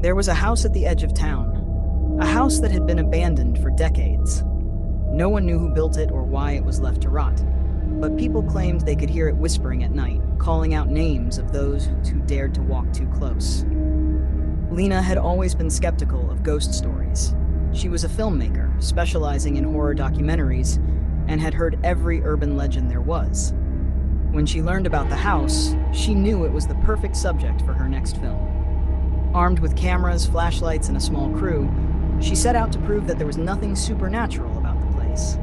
There was a house at the edge of town, a house that had been abandoned for decades. No one knew who built it or why it was left to rot, but people claimed they could hear it whispering at night, calling out names of those who dared to walk too close. Lena had always been skeptical of ghost stories. She was a filmmaker, specializing in horror documentaries, and had heard every urban legend there was. When she learned about the house, she knew it was the perfect subject for her next film. Armed with cameras, flashlights, and a small crew, she set out to prove that there was nothing supernatural about the place.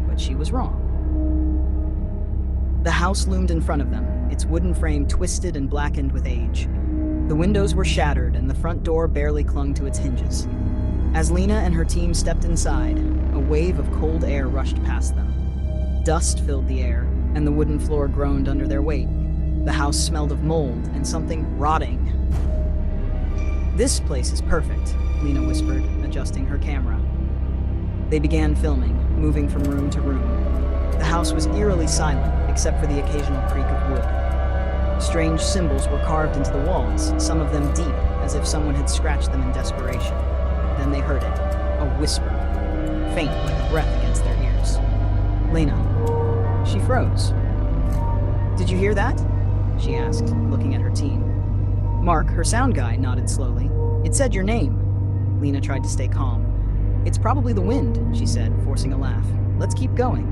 But she was wrong. The house loomed in front of them, its wooden frame twisted and blackened with age. The windows were shattered and the front door barely clung to its hinges. As Lena and her team stepped inside, a wave of cold air rushed past them. Dust filled the air, and the wooden floor groaned under their weight. The house smelled of mold and something rotting. "This place is perfect," Lena whispered, adjusting her camera. They began filming, moving from room to room. The house was eerily silent, except for the occasional creak of wood. Strange symbols were carved into the walls, some of them deep, as if someone had scratched them in desperation. Then they heard it, a whisper, faint like a breath against their ears. Lena. She froze. "Did you hear that?" she asked, looking at her team. Mark, her sound guy, nodded slowly. "It said your name." Lena tried to stay calm. "It's probably the wind," she said, forcing a laugh. "Let's keep going."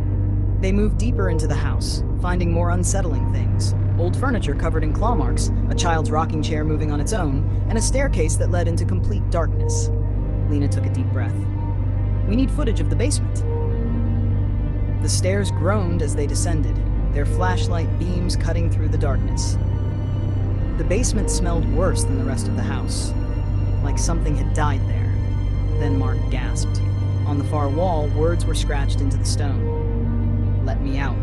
They moved deeper into the house, finding more unsettling things. Old furniture covered in claw marks, a child's rocking chair moving on its own, and a staircase that led into complete darkness. Lena took a deep breath. "We need footage of the basement." The stairs groaned as they descended, their flashlight beams cutting through the darkness. The basement smelled worse than the rest of the house, like something had died there. Then Mark gasped. On the far wall, words were scratched into the stone. "Let me out."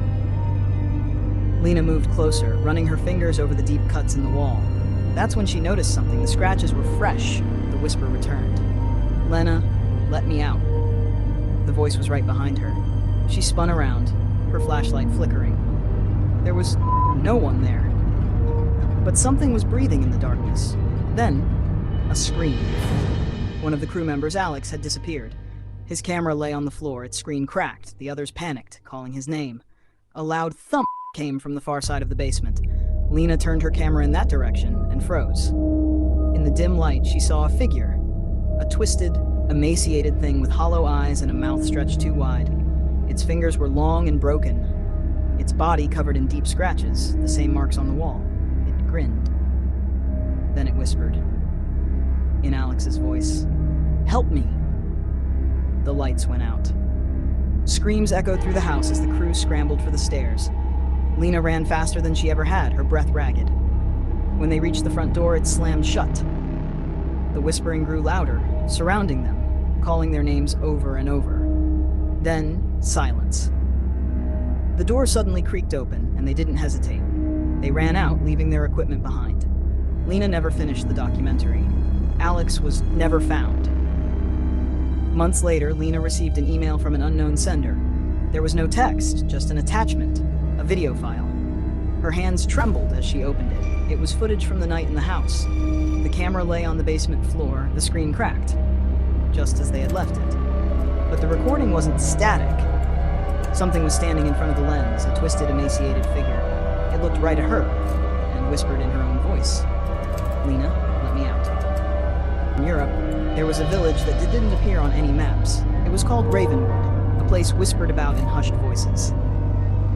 Lena moved closer, running her fingers over the deep cuts in the wall. That's when she noticed something. The scratches were fresh. The whisper returned. "Lena, let me out." The voice was right behind her. She spun around, her flashlight flickering. There was no one there. But something was breathing in the darkness. Then, a scream. One of the crew members, Alex, had disappeared. His camera lay on the floor, its screen cracked. The others panicked, calling his name. A loud thump came from the far side of the basement. Lena turned her camera in that direction and froze. In the dim light, she saw a figure. A twisted, emaciated thing with hollow eyes and a mouth stretched too wide. Its fingers were long and broken. Its body covered in deep scratches, the same marks on the wall. It grinned. Then it whispered, in Alex's voice, "Help me." The lights went out. Screams echoed through the house as the crew scrambled for the stairs. Lena ran faster than she ever had, her breath ragged. When they reached the front door, it slammed shut. The whispering grew louder, surrounding them, calling their names over and over. Then, silence. The door suddenly creaked open, and they didn't hesitate. They ran out, leaving their equipment behind. Lena never finished the documentary. Alex was never found. Months later, Lena received an email from an unknown sender. There was no text, just an attachment, a video file. Her hands trembled as she opened it. It was footage from the night in the house. The camera lay on the basement floor, the screen cracked, just as they had left it. But the recording wasn't static. Something was standing in front of the lens, a twisted, emaciated figure. It looked right at her, and whispered in her own voice, "Lena, let me out." In Europe, there was a village that didn't appear on any maps. It was called Ravenwood, a place whispered about in hushed voices.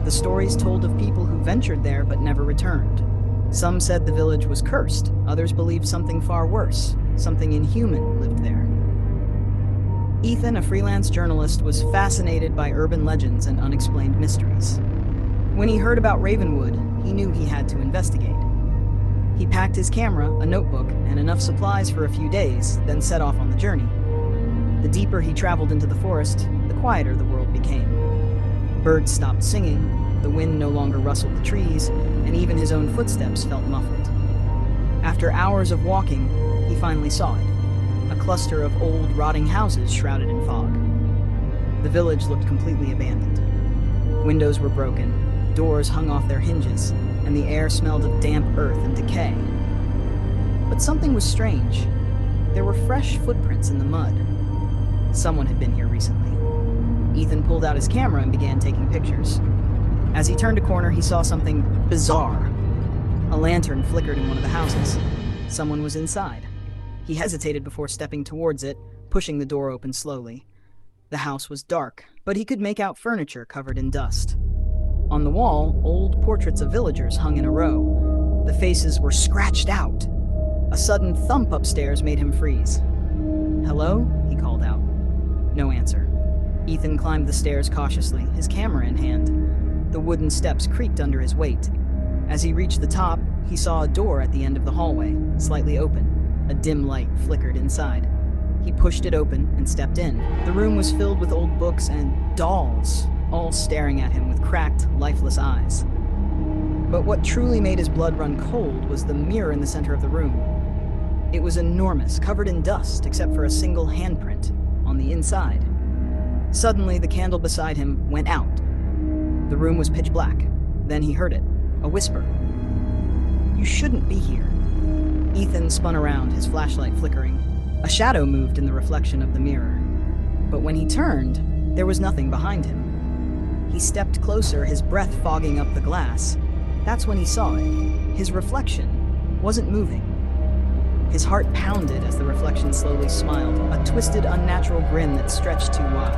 The stories told of people who ventured there but never returned. Some said the village was cursed, others believed something far worse, something inhuman lived there. Ethan, a freelance journalist, was fascinated by urban legends and unexplained mysteries. When he heard about Ravenwood, he knew he had to investigate. He packed his camera, a notebook, and enough supplies for a few days, then set off on the journey. The deeper he traveled into the forest, the quieter the world became. Birds stopped singing, the wind no longer rustled the trees, and even his own footsteps felt muffled. After hours of walking, he finally saw it. A cluster of old, rotting houses shrouded in fog. The village looked completely abandoned. Windows were broken, doors hung off their hinges, and the air smelled of damp earth and decay. But something was strange. There were fresh footprints in the mud. Someone had been here recently. Ethan pulled out his camera and began taking pictures. As he turned a corner, he saw something bizarre. A lantern flickered in one of the houses. Someone was inside. He hesitated before stepping towards it, pushing the door open slowly. The house was dark, but he could make out furniture covered in dust. On the wall, old portraits of villagers hung in a row. The faces were scratched out. A sudden thump upstairs made him freeze. "Hello?" he called out. No answer. Ethan climbed the stairs cautiously, his camera in hand. The wooden steps creaked under his weight. As he reached the top, he saw a door at the end of the hallway, slightly open. A dim light flickered inside. He pushed it open and stepped in. The room was filled with old books and dolls, all staring at him with cracked, lifeless eyes. But what truly made his blood run cold was the mirror in the center of the room. It was enormous, covered in dust, except for a single handprint on the inside. Suddenly, the candle beside him went out. The room was pitch black. Then he heard it, a whisper. "You shouldn't be here." Ethan spun around, his flashlight flickering. A shadow moved in the reflection of the mirror. But when he turned, there was nothing behind him. He stepped closer, his breath fogging up the glass. That's when he saw it. His reflection wasn't moving. His heart pounded as the reflection slowly smiled, a twisted, unnatural grin that stretched too wide.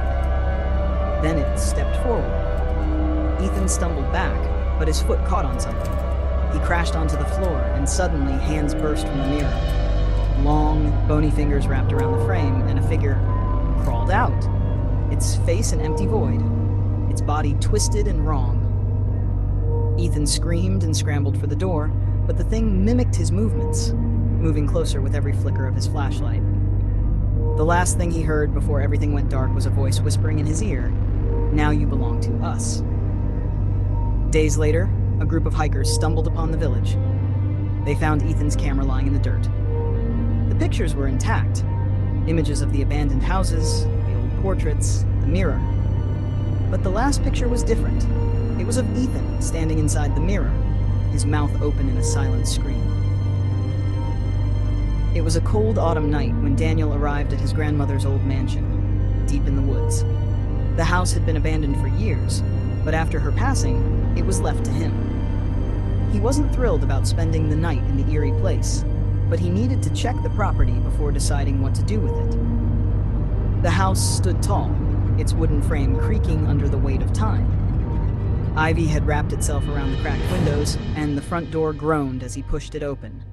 Then it stepped forward. Ethan stumbled back, but his foot caught on something. He crashed onto the floor, and suddenly hands burst from the mirror. Long, bony fingers wrapped around the frame, and a figure crawled out. Its face an empty void, its body twisted and wrong. Ethan screamed and scrambled for the door, but the thing mimicked his movements, moving closer with every flicker of his flashlight. The last thing he heard before everything went dark was a voice whispering in his ear, "Now you belong to us." Days later, a group of hikers stumbled upon the village. They found Ethan's camera lying in the dirt. The pictures were intact. Images of the abandoned houses, the old portraits, the mirror. But the last picture was different. It was of Ethan standing inside the mirror, his mouth open in a silent scream. It was a cold autumn night when Daniel arrived at his grandmother's old mansion, deep in the woods. The house had been abandoned for years, but after her passing, it was left to him. He wasn't thrilled about spending the night in the eerie place, but he needed to check the property before deciding what to do with it. The house stood tall, its wooden frame creaking under the weight of time. Ivy had wrapped itself around the cracked windows, and the front door groaned as he pushed it open.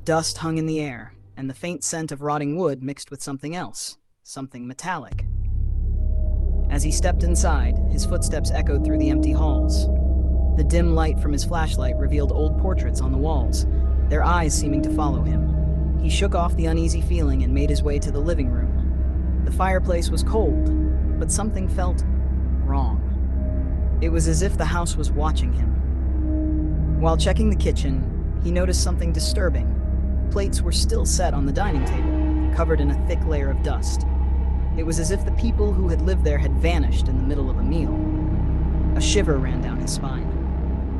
Dust hung in the air, and the faint scent of rotting wood mixed with something else, something metallic. As he stepped inside, his footsteps echoed through the empty halls. The dim light from his flashlight revealed old portraits on the walls, their eyes seeming to follow him. He shook off the uneasy feeling and made his way to the living room. The fireplace was cold, but something felt wrong. It was as if the house was watching him. While checking the kitchen, he noticed something disturbing. Plates were still set on the dining table, covered in a thick layer of dust. It was as if the people who had lived there had vanished in the middle of a meal. A shiver ran down his spine.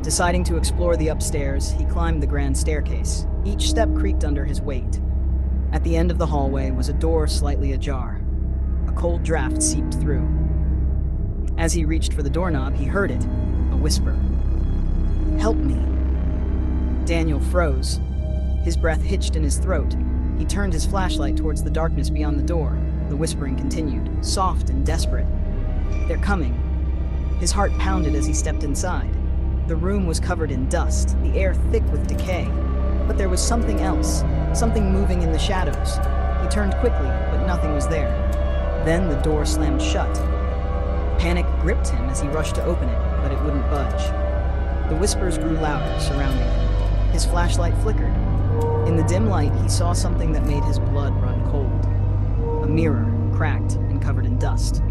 Deciding to explore the upstairs, he climbed the grand staircase. Each step creaked under his weight. At the end of the hallway was a door slightly ajar. A cold draft seeped through. As he reached for the doorknob, he heard it, a whisper. "Help me." Daniel froze. His breath hitched in his throat. He turned his flashlight towards the darkness beyond the door. The whispering continued, soft and desperate. "They're coming." His heart pounded as he stepped inside. The room was covered in dust, the air thick with decay. But there was something else, something moving in the shadows. He turned quickly, but nothing was there. Then the door slammed shut. Panic gripped him as he rushed to open it, but it wouldn't budge. The whispers grew louder, surrounding him. His flashlight flickered. In the dim light, he saw something that made his blood run cold. A mirror, cracked and covered in dust.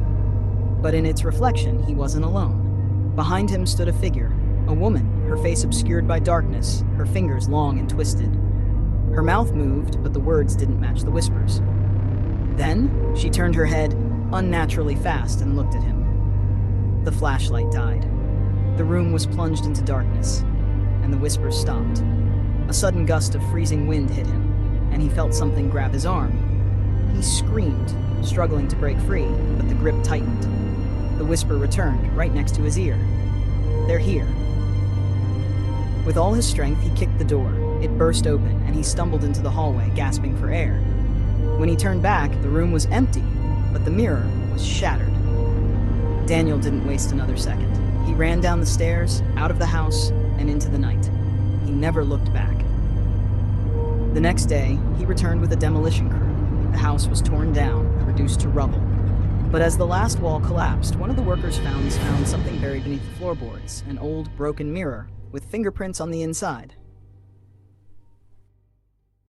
But in its reflection, he wasn't alone. Behind him stood a figure, a woman, her face obscured by darkness, her fingers long and twisted. Her mouth moved, but the words didn't match the whispers. Then, she turned her head unnaturally fast and looked at him. The flashlight died. The room was plunged into darkness, and the whispers stopped. A sudden gust of freezing wind hit him, and he felt something grab his arm. He screamed, struggling to break free, but the grip tightened. The whisper returned, right next to his ear. "They're here." With all his strength, he kicked the door. It burst open, and he stumbled into the hallway, gasping for air. When he turned back, the room was empty, but the mirror was shattered. Daniel didn't waste another second. He ran down the stairs, out of the house, and into the night. He never looked back. The next day, he returned with a demolition crew. The house was torn down, reduced to rubble. But as the last wall collapsed, one of the workers found something buried beneath the floorboards, an old, broken mirror with fingerprints on the inside.